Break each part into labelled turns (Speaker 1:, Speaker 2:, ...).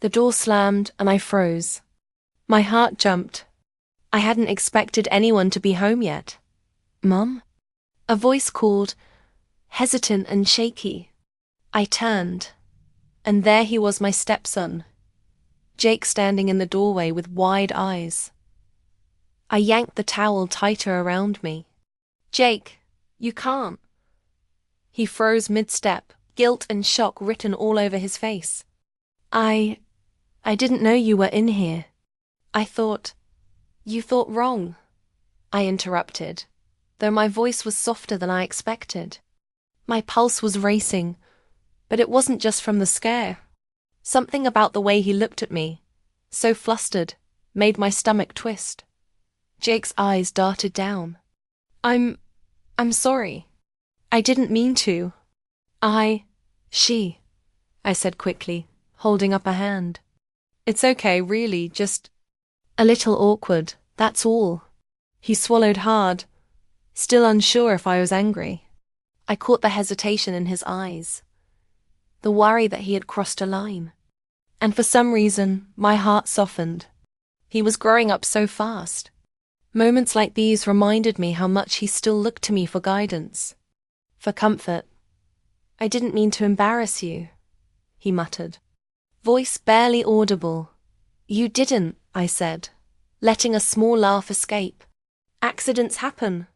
Speaker 1: The door slammed and I froze. My heart jumped. I hadn't expected anyone to be home yet. "Mum?" A voice called, hesitant and shaky. I turned, and there he was, my stepson, Jake, standing in the doorway with wide eyes. I yanked the towel tighter around me. "Jake, you can't." He froze mid-step, guilt and shock written all over his face. I didn't know you were in here. You thought wrong," I interrupted, though my voice was softer than I expected. My pulse was racing, but it wasn't just from the scare. Something about the way he looked at me, so flustered, made my stomach twist. Jake's eyes darted down. I'm sorry. I didn't mean to. She, I said quickly, holding up a hand. "It's okay, really, just a little awkward, that's all." He swallowed hard, still unsure if I was angry. I caught the hesitation in his eyes, the worry that he had crossed a line. And for some reason, my heart softened. He was growing up so fast. Moments like these reminded me how much he still looked to me for guidance, for comfort. "I didn't mean to embarrass you," he muttered, voice barely audible. "You didn't," I said, letting a small laugh escape. "Accidents happen.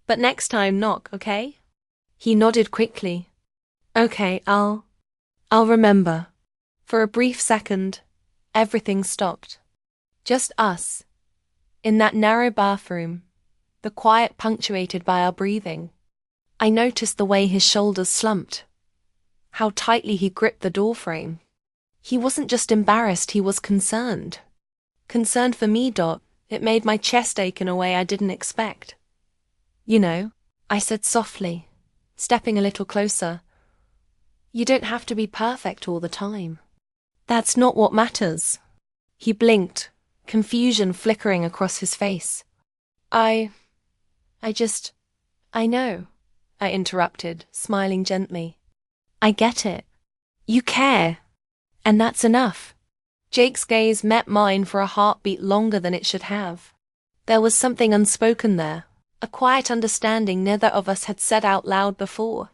Speaker 1: But next time knock, okay?" He nodded quickly. "Okay, I'll remember." For a brief second, everything stopped. Just us, in that narrow bathroom, the quiet punctuated by our breathing. I noticed the way his shoulders slumped, how tightly he gripped the doorframe. He wasn't just embarrassed, he was concerned. Concerned for me, Dot. It made my chest ache in a way I didn't expect. "You know," I said softly, stepping a little closer, "you don't have to be perfect all the time. That's not what matters." He blinked, confusion flickering across his face. I know, I interrupted, smiling gently. "I get it. You care. And that's enough." Jake's gaze met mine for a heartbeat longer than it should have. There was something unspoken there, a quiet understanding neither of us had said out loud before.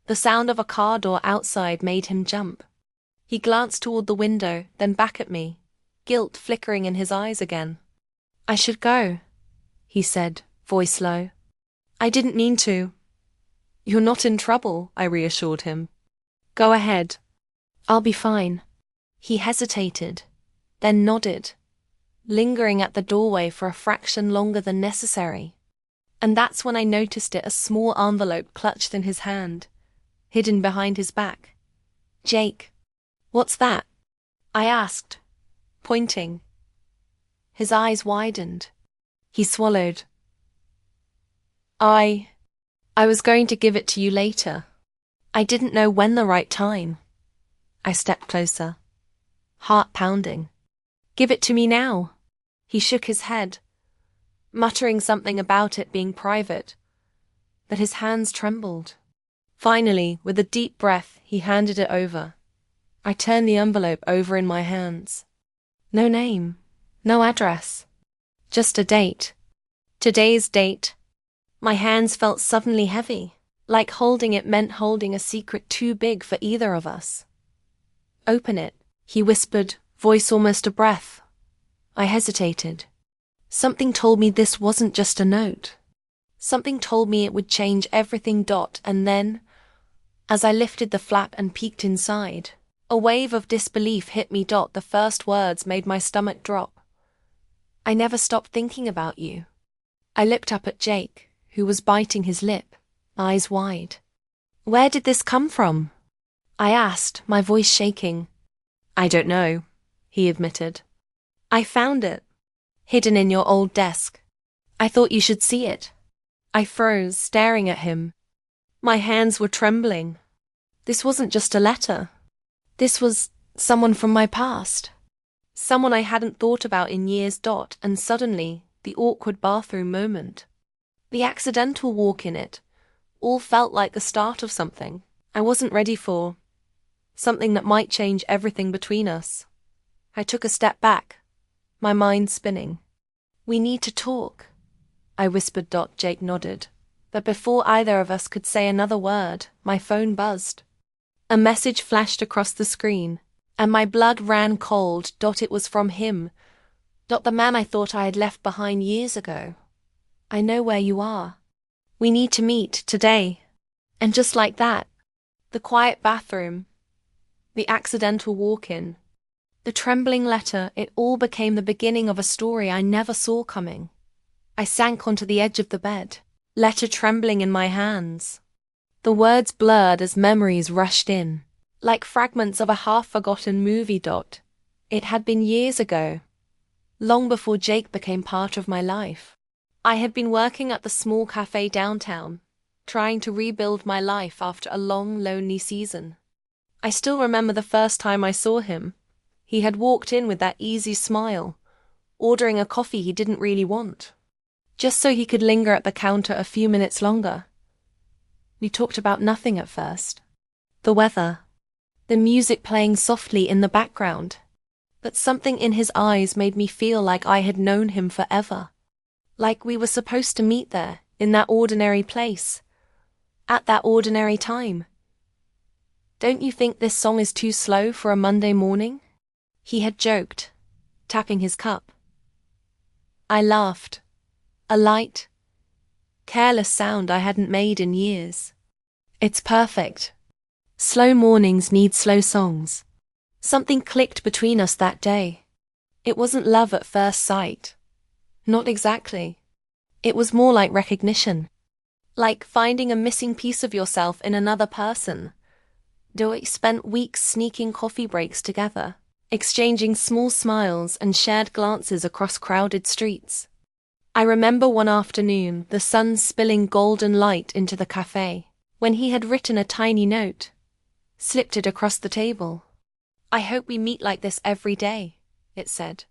Speaker 1: The sound of a car door outside made him jump. He glanced toward the window, then back at me, guilt flickering in his eyes again. "I should go," he said, voice low. "I didn't mean to." "You're not in trouble," I reassured him. "Go ahead. I'll be fine." He hesitated, then nodded, lingering at the doorway for a fraction longer than necessary. And that's when I noticed it, a small envelope clutched in his hand, hidden behind his back. "Jake, what's that?" I asked, pointing. His eyes widened. He swallowed. I was going to give it to you later. I didn't know when the right time." I stepped closer, heart pounding. "Give it to me now." He shook his head, muttering something about it being private, but his hands trembled. Finally, with a deep breath, he handed it over. I turned the envelope over in my hands. No name, no address, just a date. Today's date. My hands felt suddenly heavy, like holding it meant holding a secret too big for either of us. "Open it," he whispered, voice almost a breath. I hesitated. Something told me this wasn't just a note. Something told me it would change everything. And then, as I lifted the flap and peeked inside, a wave of disbelief hit me. The first words made my stomach drop. "I never stopped thinking about you." I looked up at Jake, who was biting his lip, eyes wide. "Where did this come from?" I asked, my voice shaking. "I don't know," he admitted. "I found it, hidden in your old desk. I thought you should see it." I froze, staring at him. My hands were trembling. This wasn't just a letter. This was someone from my past. Someone I hadn't thought about in years. And suddenly, the awkward bathroom moment, the accidental walk in it, all felt like the start of something I wasn't ready for. Something that might change everything between us. I took a step back, my mind spinning. We need to talk, I whispered. Jake nodded, but before either of us could say another word, my phone buzzed. A message flashed across the screen, and my blood ran cold. It was from him, the man I thought I had left behind years ago. I know where you are. We need to meet today. And just like that, the quiet bathroom, the accidental walk-in, the trembling letter, it all became the beginning of a story I never saw coming. I sank onto the edge of the bed, letter trembling in my hands. The words blurred as memories rushed in, like fragments of a half-forgotten movie. It had been years ago, long before Jake became part of my life. I had been working at the small cafe downtown, trying to rebuild my life after a long, lonely season. I still remember the first time I saw him. He had walked in with that easy smile, ordering a coffee he didn't really want, just so he could linger at the counter a few minutes longer. We talked about nothing at first. The weather, the music playing softly in the background, but something in his eyes made me feel like I had known him forever, like we were supposed to meet there, in that ordinary place, at that ordinary time. Don't you think this song is too slow for a Monday morning? He had joked, tapping his cup. I laughed, a light, careless sound I hadn't made in years. It's perfect. Slow mornings need slow songs. Something clicked between us that day. It wasn't love at first sight. Not exactly. It was more like recognition. Like finding a missing piece of yourself in another person. We spent weeks sneaking coffee breaks together, exchanging small smiles and shared glances across crowded streets. I remember one afternoon, the sun spilling golden light into the cafe, when he had written a tiny note, slipped it across the table. I hope we meet like this every day, it said.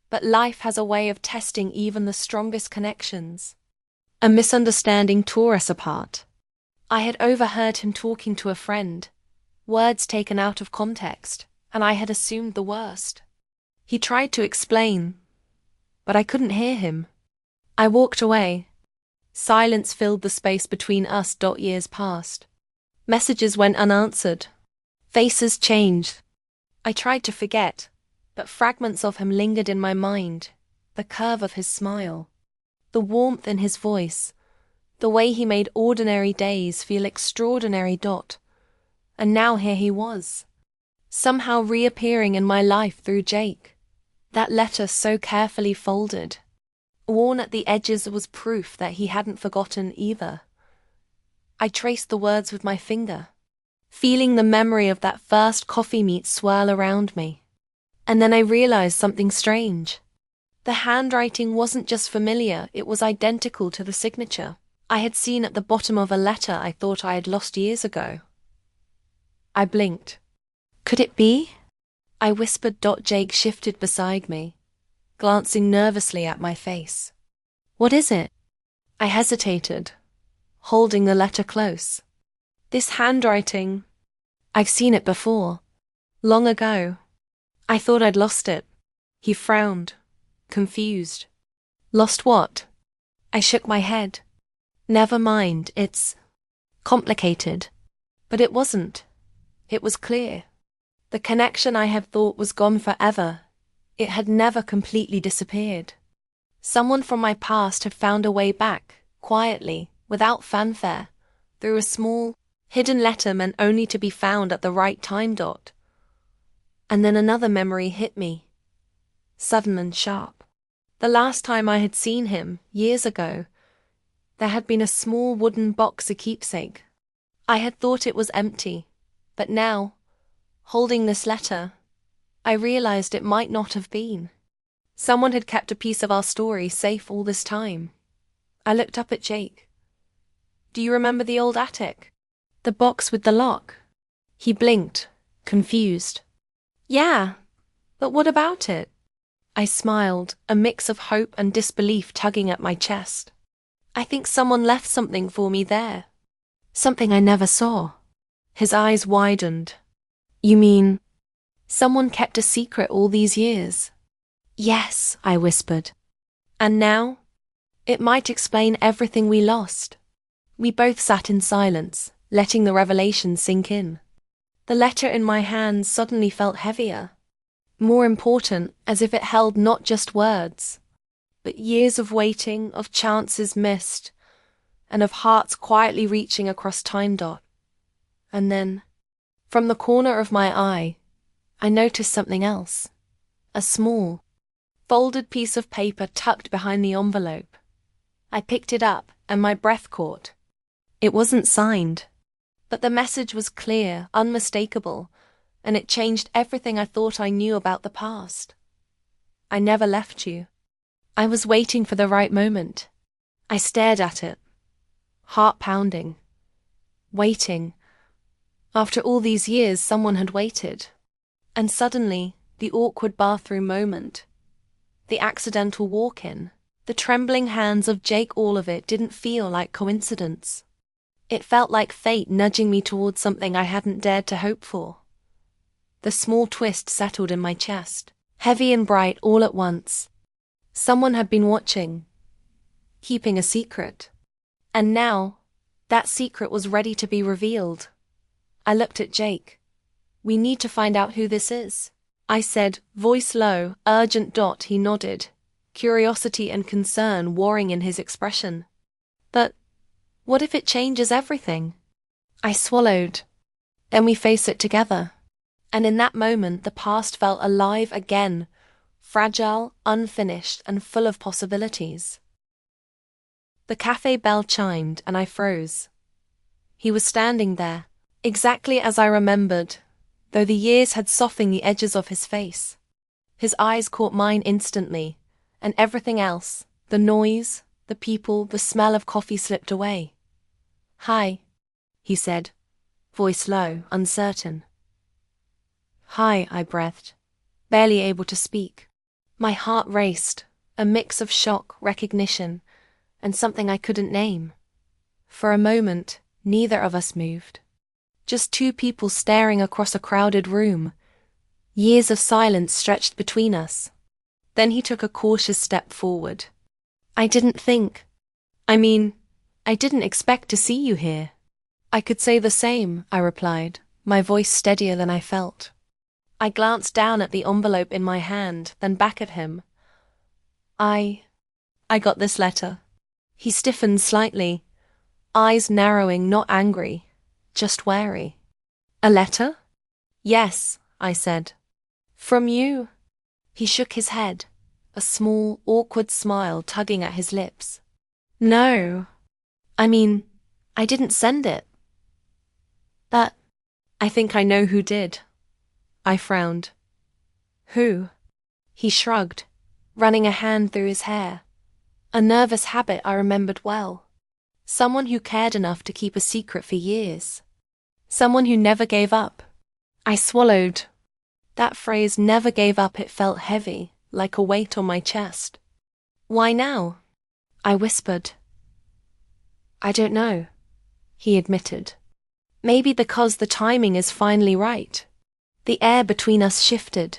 Speaker 1: But life has a way of testing even the strongest connections. A misunderstanding tore us apart. I had overheard him talking to a friend, words taken out of context, and I had assumed the worst. He tried to explain, but I couldn't hear him. I walked away. Silence filled the space between us. Years passed. Messages went unanswered. Faces changed. I tried to forget, but fragments of him lingered in my mind. The curve of his smile, the warmth in his voice, the way he made ordinary days feel extraordinary. And now here he was, somehow reappearing in my life through Jake. That letter so carefully folded, worn at the edges, was proof that he hadn't forgotten either. I traced the words with my finger, feeling the memory of that first coffee meet swirl around me. And then I realized something strange. The handwriting wasn't just familiar, it was identical to the signature I had seen at the bottom of a letter I thought I had lost years ago. I blinked. Could it be? I whispered. Jake shifted beside me, glancing nervously at my face. What is it? I hesitated, holding the letter close. This handwriting, I've seen it before, long ago. I thought I'd lost it. He frowned, confused. Lost what? I shook my head. Never mind, it's complicated. But it wasn't. It was clear. The connection I had thought was gone forever, it had never completely disappeared. Someone from my past had found a way back, quietly, without fanfare, through a small, hidden letter meant only to be found at the right time. And then another memory hit me, sudden and sharp. The last time I had seen him, years ago, there had been a small wooden box, a keepsake. I had thought it was empty, but now, holding this letter, I realized it might not have been. Someone had kept a piece of our story safe all this time. I looked up at Jake. Do you remember the old attic? The box with the lock? He blinked, confused. Yeah, but what about it? I smiled, a mix of hope and disbelief tugging at my chest. I think someone left something for me there. Something I never saw. His eyes widened. You mean Someone kept a secret all these years. Yes, I whispered. And now? It might explain everything we lost. We both sat in silence, letting the revelation sink in. The letter in my hands suddenly felt heavier, more important, as if it held not just words, but years of waiting, of chances missed, and of hearts quietly reaching across time. And then, from the corner of my eye, I noticed something else. A small, folded piece of paper tucked behind the envelope. I picked it up, and my breath caught. It wasn't signed, but the message was clear, unmistakable, and it changed everything I thought I knew about the past. I never left you. I was waiting for the right moment. I stared at it, heart pounding. Waiting. After all these years, someone had waited. And suddenly, the awkward bathroom moment, the accidental walk-in, the trembling hands of Jake, all of it didn't feel like coincidence. It felt like fate nudging me towards something I hadn't dared to hope for. The small twist settled in my chest, heavy and bright all at once. Someone had been watching, keeping a secret. And now, that secret was ready to be revealed. I looked at Jake. We need to find out who this is, I said, voice low, urgent. He nodded, curiosity and concern warring in his expression. But what if it changes everything? I swallowed. Then we face it together. And in that moment, the past felt alive again, fragile, unfinished, and full of possibilities. The cafe bell chimed, and I froze. He was standing there, exactly as I remembered, though the years had softened the edges of his face. His eyes caught mine instantly, and everything else, the noise, the people, the smell of coffee slipped away. Hi, he said, voice low, uncertain. Hi, I breathed, barely able to speak. My heart raced, a mix of shock, recognition, and something I couldn't name. For a moment, neither of us moved. Just two people staring across a crowded room. Years of silence stretched between us. Then he took a cautious step forward. I didn't expect to see you here. I could say the same, I replied, my voice steadier than I felt. I glanced down at the envelope in my hand, then back at him. I got this letter. He stiffened slightly, eyes narrowing, not angry, just wary. A letter? Yes, I said. From you? He shook his head, a small, awkward smile tugging at his lips. No. I didn't send it. I think I know who did. I frowned. Who? He shrugged, running a hand through his hair. A nervous habit I remembered well. Someone who cared enough to keep a secret for years. Someone who never gave up. I swallowed. That phrase, never gave up, it felt heavy, like a weight on my chest. Why now? I whispered. I don't know, he admitted. Maybe because the timing is finally right. The air between us shifted.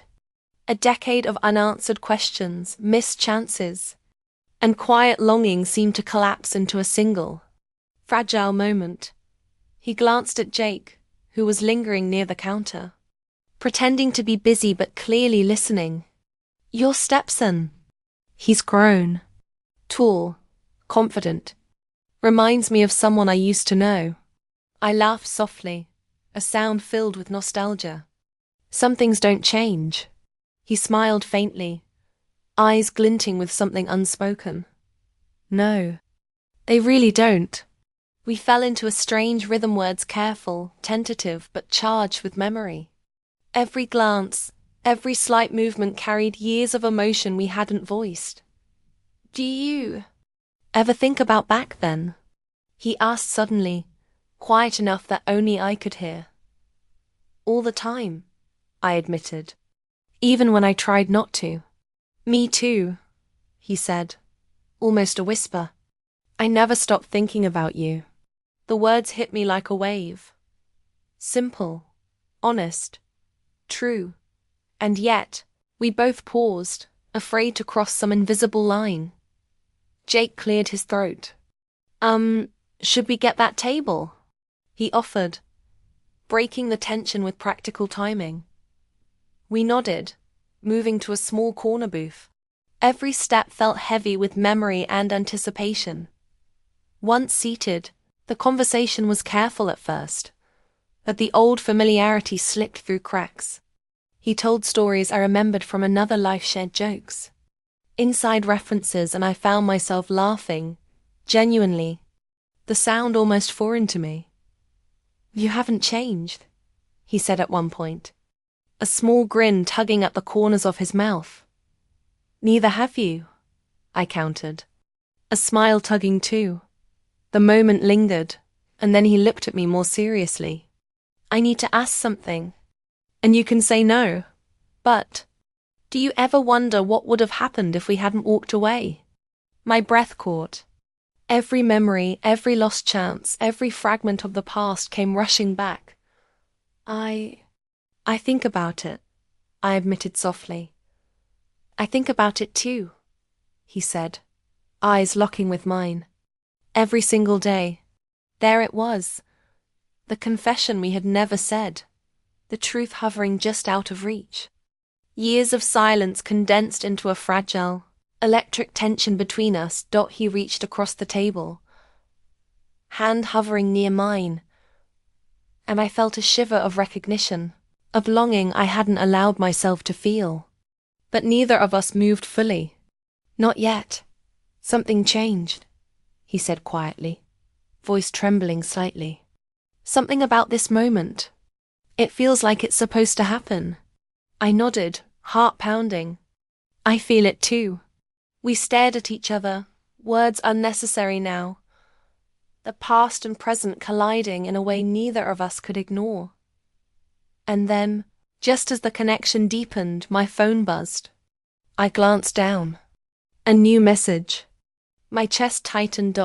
Speaker 1: A decade of unanswered questions, missed chances, and quiet longing seemed to collapse into a single, fragile moment. He glanced at Jake, who was lingering near the counter, pretending to be busy but clearly listening. You're Stepson. He's grown. Tall, confident. Reminds me of someone I used to know. I laughed softly, a sound filled with nostalgia. Some things don't change. He smiled faintly, eyes glinting with something unspoken. No, they really don't. We fell into a strange rhythm, words careful, tentative, but charged with memory. Every glance, every slight movement carried years of emotion we hadn't voiced. Do you ever think about back then? He asked suddenly, quiet enough that only I could hear. All the time, I admitted, even when I tried not to. Me too, he said, almost a whisper. I never stopped thinking about you. The words hit me like a wave. Simple, honest, true, And yet, we both paused, afraid to cross some invisible line. Jake cleared his throat. Should we get that table? He offered, breaking the tension with practical timing. We nodded, moving to a small corner booth. Every step felt heavy with memory and anticipation. Once seated, the conversation was careful at first, but the old familiarity slipped through cracks. He told stories I remembered from another life, shared jokes, inside references, and I found myself laughing, genuinely, the sound almost foreign to me. "You haven't changed," he said at one point, a small grin tugging at the corners of his mouth. "Neither have you," I countered, a smile tugging too. The moment lingered, and then he looked at me more seriously. "I need to ask something, and you can say no, but do you ever wonder what would have happened if we hadn't walked away?" My breath caught. Every memory, every lost chance, every fragment of the past came rushing back. I think about it," I admitted softly. "I think about it too," he said, eyes locking with mine. Every single day. There it was. The confession we had never said. The truth hovering just out of reach. Years of silence condensed into a fragile, electric tension between us. He reached across the table, hand hovering near mine, and I felt a shiver of recognition, of longing I hadn't allowed myself to feel. But neither of us moved fully. "Not yet. Something changed," he said quietly, voice trembling slightly. "Something about this moment. It feels like it's supposed to happen." I nodded, heart pounding. "I feel it too." We stared at each other, words unnecessary now, the past and present colliding in a way neither of us could ignore. And then, just as the connection deepened, my phone buzzed. I glanced down. A new message. My chest tightened.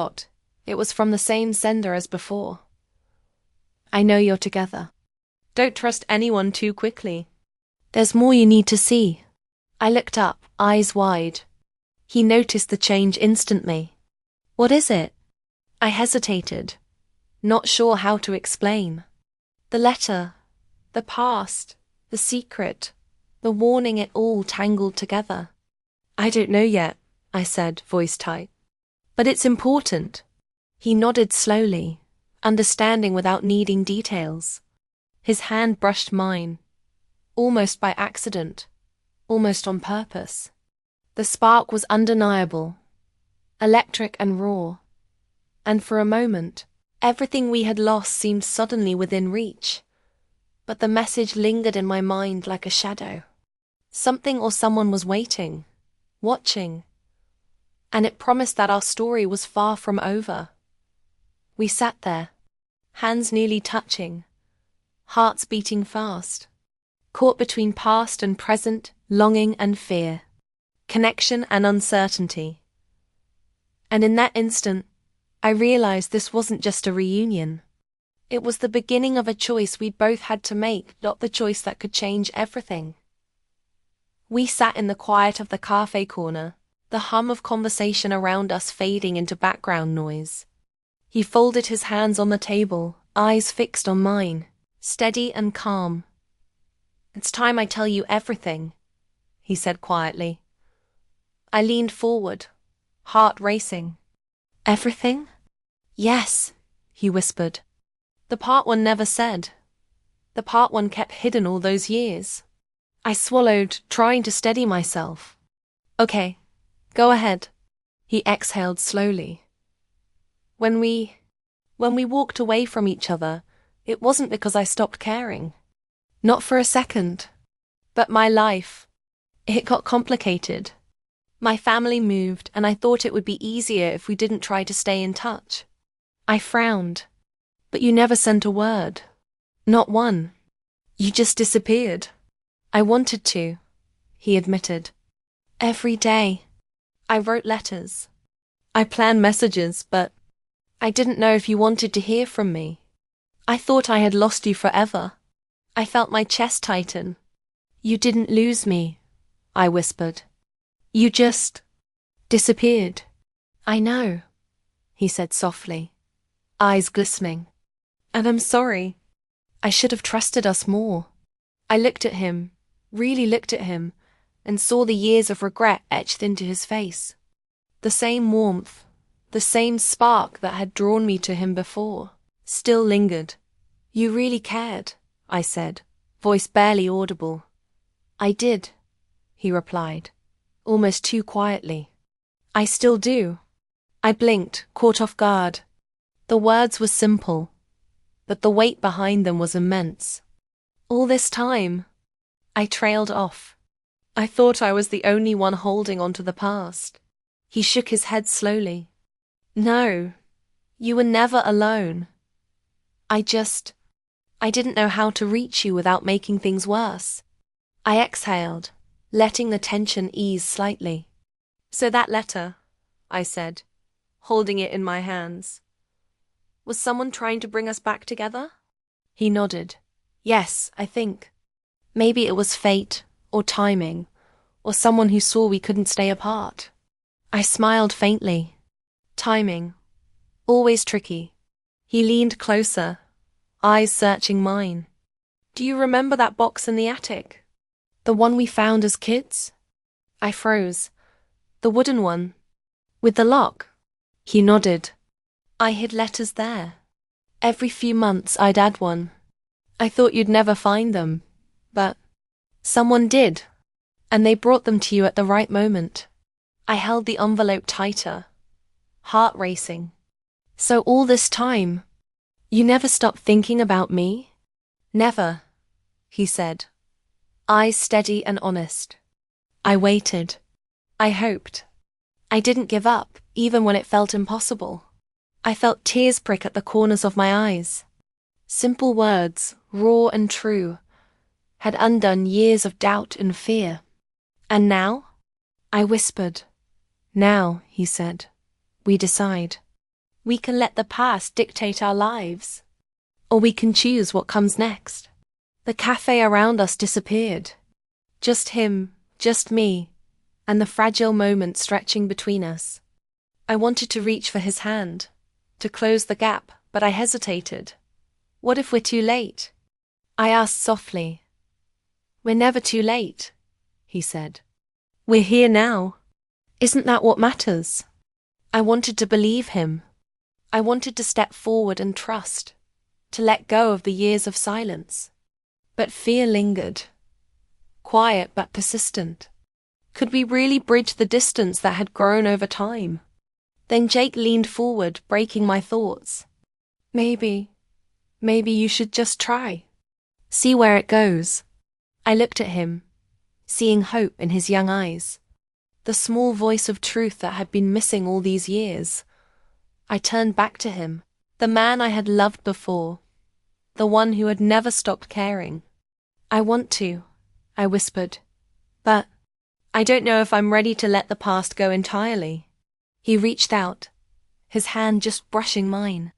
Speaker 1: It was from the same sender as before. "I know you're together. Don't trust anyone too quickly. There's more you need to see." I looked up, eyes wide. He noticed the change instantly. "What is it?" I hesitated, not sure how to explain. The letter, the past, the secret, the warning, it all tangled together. "I don't know yet," I said, voice tight. "But it's important." He nodded slowly, understanding without needing details. His hand brushed mine, almost by accident, almost on purpose. The spark was undeniable, electric and raw, and for a moment, everything we had lost seemed suddenly within reach. But the message lingered in my mind like a shadow. Something or someone was waiting, watching, and it promised that our story was far from over. We sat there, hands nearly touching, hearts beating fast, caught between past and present, longing and fear, connection and uncertainty. And in that instant, I realized this wasn't just a reunion. It was the beginning of a choice we both had to make, not the choice that could change everything. We sat in the quiet of the cafe corner, the hum of conversation around us fading into background noise. He folded his hands on the table, eyes fixed on mine, steady and calm. "It's time I tell you everything," he said quietly. I leaned forward, heart racing. "Everything?" "Yes," he whispered. "The part one never said. The part one kept hidden all those years." I swallowed, trying to steady myself. "Okay, go ahead." He exhaled slowly. When we walked away from each other, it wasn't because I stopped caring. Not for a second. But my life, it got complicated. My family moved, and I thought it would be easier if we didn't try to stay in touch. I frowned. "But you never sent a word. Not one. You just disappeared." "I wanted to," he admitted. "Every day. I wrote letters. I planned messages, but I didn't know if you wanted to hear from me. I thought I had lost you forever." I felt my chest tighten. You didn't lose me, I whispered. You just disappeared. I know, he said softly, eyes glistening. And I'm sorry. I should have trusted us more. I looked at him, really looked at him, and saw the years of regret etched into his face. The same warmth, the same spark that had drawn me to him before, still lingered. You really cared, I said, voice barely audible. I did, he replied, almost too quietly. I still do. I blinked, caught off guard. The words were simple, but the weight behind them was immense. All this time, I trailed off. I thought I was the only one holding on to the past. He shook his head slowly. No, you were never alone. I didn't know how to reach you without making things worse. I exhaled, letting the tension ease slightly. So that letter, I said, holding it in my hands. Was someone trying to bring us back together? He nodded. Yes, I think. Maybe it was fate, or timing, or someone who saw we couldn't stay apart. I smiled faintly. Timing. Always tricky. He leaned closer, eyes searching mine. Do you remember that box in the attic? The one we found as kids? I froze. The wooden one. With the lock? He nodded. I hid letters there. Every few months I'd add one. I thought you'd never find them, but someone did, and they brought them to you at the right moment. I held the envelope tighter, heart racing. So all this time, you never stopped thinking about me? Never, he said, eyes steady and honest. I waited. I hoped. I didn't give up, even when it felt impossible. I felt tears prick at the corners of my eyes. Simple words, raw and true, had undone years of doubt and fear. And now? I whispered. Now, he said, we decide. We can let the past dictate our lives, or we can choose what comes next. The cafe around us disappeared. Just him, just me, and the fragile moment stretching between us. I wanted to reach for his hand, to close the gap, but I hesitated. What if we're too late? I asked softly. We're never too late, he said. We're here now. Isn't that what matters? I wanted to believe him. I wanted to step forward and trust, to let go of the years of silence. But fear lingered. Quiet but persistent. Could we really bridge the distance that had grown over time? Then Jake leaned forward, breaking my thoughts. Maybe you should just try. See where it goes. I looked at him, seeing hope in his young eyes. The small voice of truth that had been missing all these years. I turned back to him, the man I had loved before, the one who had never stopped caring. I want to, I whispered, but I don't know if I'm ready to let the past go entirely. He reached out, his hand just brushing mine.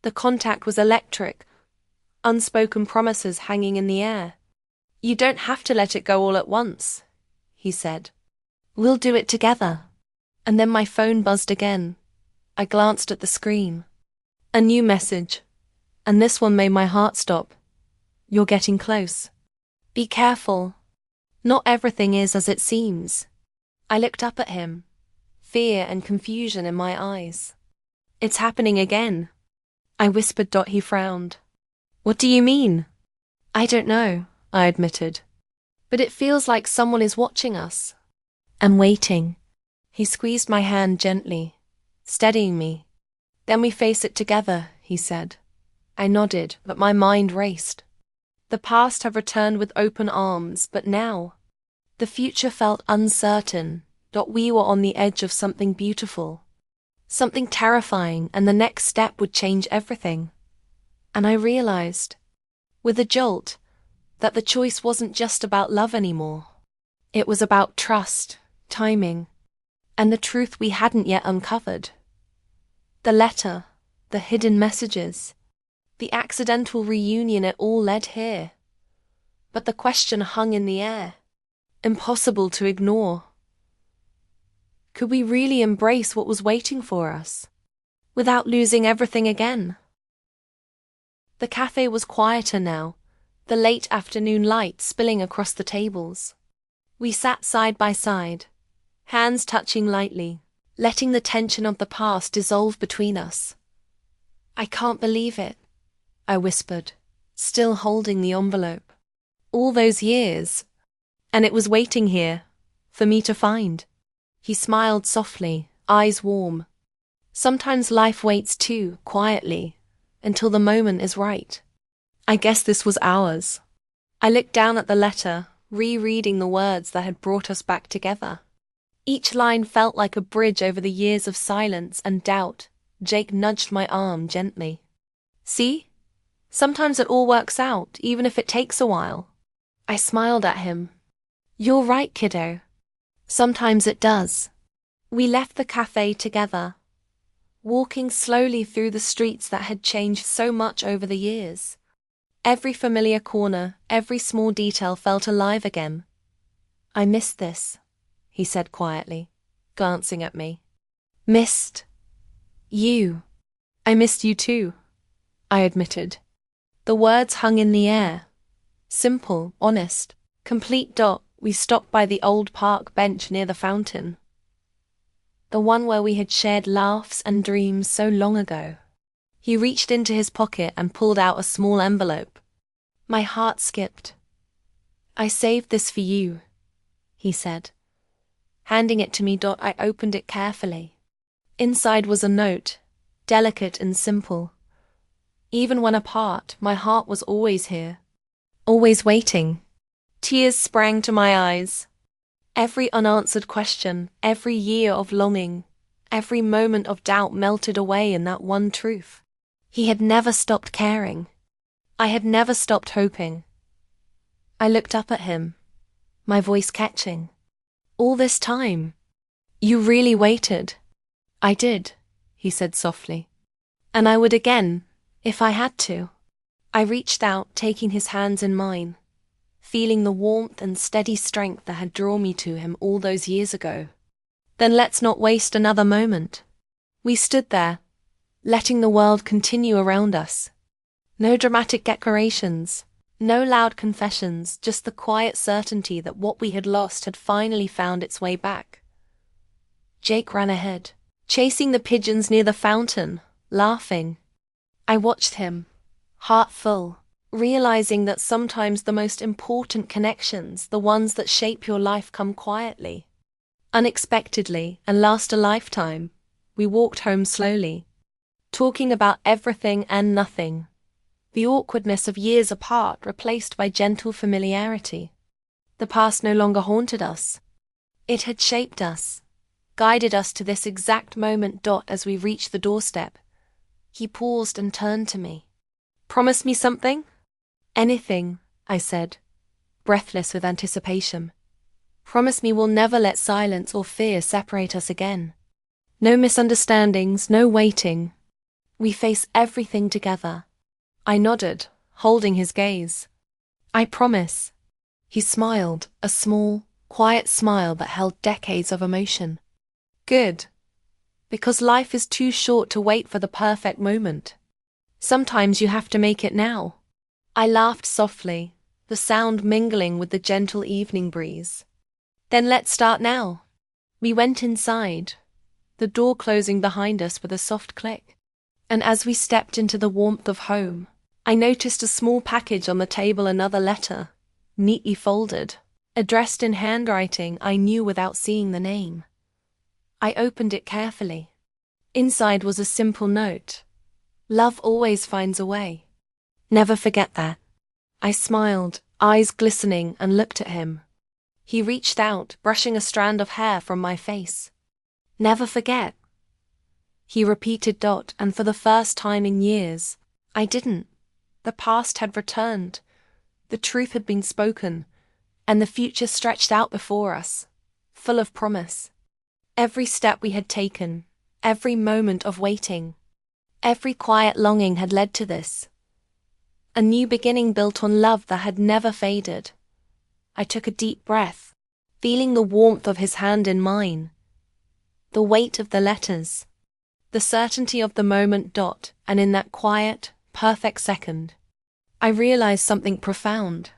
Speaker 1: The contact was electric, unspoken promises hanging in the air. You don't have to let it go all at once, he said. We'll do it together. And then my phone buzzed again. I glanced at the screen. A new message, and this one made my heart stop. You're getting close. Be careful. Not everything is as it seems. I looked up at him, fear and confusion in my eyes. It's happening again. I whispered. He frowned. What do you mean? I don't know, I admitted. But it feels like someone is watching us. And waiting. He squeezed my hand gently, steadying me. Then we face it together, he said. I nodded, but my mind raced. The past had returned with open arms, but now, the future felt uncertain. We were on the edge of something beautiful, something terrifying, and the next step would change everything. And I realized, with a jolt, that the choice wasn't just about love anymore. It was about trust, timing, and the truth we hadn't yet uncovered. The letter, the hidden messages, the accidental reunion, it all led here. But the question hung in the air, impossible to ignore. Could we really embrace what was waiting for us, without losing everything again? The cafe was quieter now, the late afternoon light spilling across the tables. We sat side by side, hands touching lightly, letting the tension of the past dissolve between us. "I can't believe it," I whispered, still holding the envelope. "All those years, and it was waiting here, for me to find." He smiled softly, eyes warm. "Sometimes life waits too, quietly, until the moment is right. I guess this was ours." I looked down at the letter, rereading the words that had brought us back together. Each line felt like a bridge over the years of silence and doubt. Jake nudged my arm gently. "See? Sometimes it all works out, even if it takes a while." I smiled at him. "You're right, kiddo. Sometimes it does." We left the cafe together, walking slowly through the streets that had changed so much over the years. Every familiar corner, every small detail felt alive again. "I missed this," he said quietly, glancing at me. "Missed you." "I missed you too," I admitted. The words hung in the air. Simple, honest, complete. We stopped by the old park bench near the fountain. The one where we had shared laughs and dreams so long ago. He reached into his pocket and pulled out a small envelope. My heart skipped. "I saved this for you," he said. Handing it to me, I opened it carefully. Inside was a note, delicate and simple. Even when apart, my heart was always here, always waiting. Tears sprang to my eyes. Every unanswered question, every year of longing, every moment of doubt melted away in that one truth. He had never stopped caring. I had never stopped hoping. I looked up at him, my voice catching. "All this time, you really waited?" "I did," he said softly. "And I would again, if I had to." I reached out, taking his hands in mine, feeling the warmth and steady strength that had drawn me to him all those years ago. "Then let's not waste another moment." We stood there, letting the world continue around us. No dramatic declarations, no loud confessions, just the quiet certainty that what we had lost had finally found its way back. Jake ran ahead, chasing the pigeons near the fountain, laughing. I watched him, heart full, realizing that sometimes the most important connections, the ones that shape your life, come quietly, unexpectedly, and last a lifetime. We walked home slowly, talking about everything and nothing. The awkwardness of years apart replaced by gentle familiarity. The past no longer haunted us. It had shaped us, guided us to this exact moment. As we reached the doorstep, he paused and turned to me. "Promise me something?" "Anything," I said, breathless with anticipation. "Promise me we'll never let silence or fear separate us again. No misunderstandings, no waiting. We face everything together." I nodded, holding his gaze. "I promise." He smiled, a small, quiet smile that held decades of emotion. "Good. Because life is too short to wait for the perfect moment. Sometimes you have to make it now." I laughed softly, the sound mingling with the gentle evening breeze. "Then let's start now." We went inside, the door closing behind us with a soft click. And as we stepped into the warmth of home, I noticed a small package on the table, another letter, neatly folded, addressed in handwriting I knew without seeing the name. I opened it carefully. Inside was a simple note. "Love always finds a way. Never forget that." I smiled, eyes glistening, and looked at him. He reached out, brushing a strand of hair from my face. "Never forget," he repeated. And for the first time in years, I didn't. The past had returned, the truth had been spoken, and the future stretched out before us, full of promise. Every step we had taken, every moment of waiting, every quiet longing had led to this. A new beginning built on love that had never faded. I took a deep breath, feeling the warmth of his hand in mine, the weight of the letters, the certainty of the moment. And in that quiet, perfect second, I realized something profound.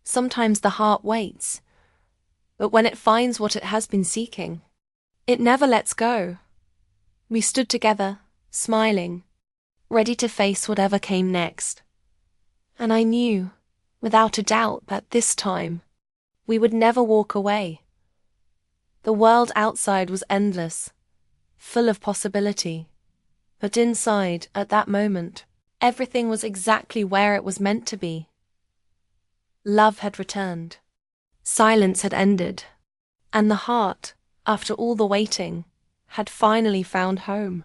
Speaker 1: Sometimes the heart waits, but when it finds what it has been seeking, it never lets go. We stood together, smiling, ready to face whatever came next. And I knew, without a doubt, that this time, we would never walk away. The world outside was endless, full of possibility, but inside, at that moment, everything was exactly where it was meant to be. Love had returned. Silence had ended. And the heart, after all the waiting, had finally found home.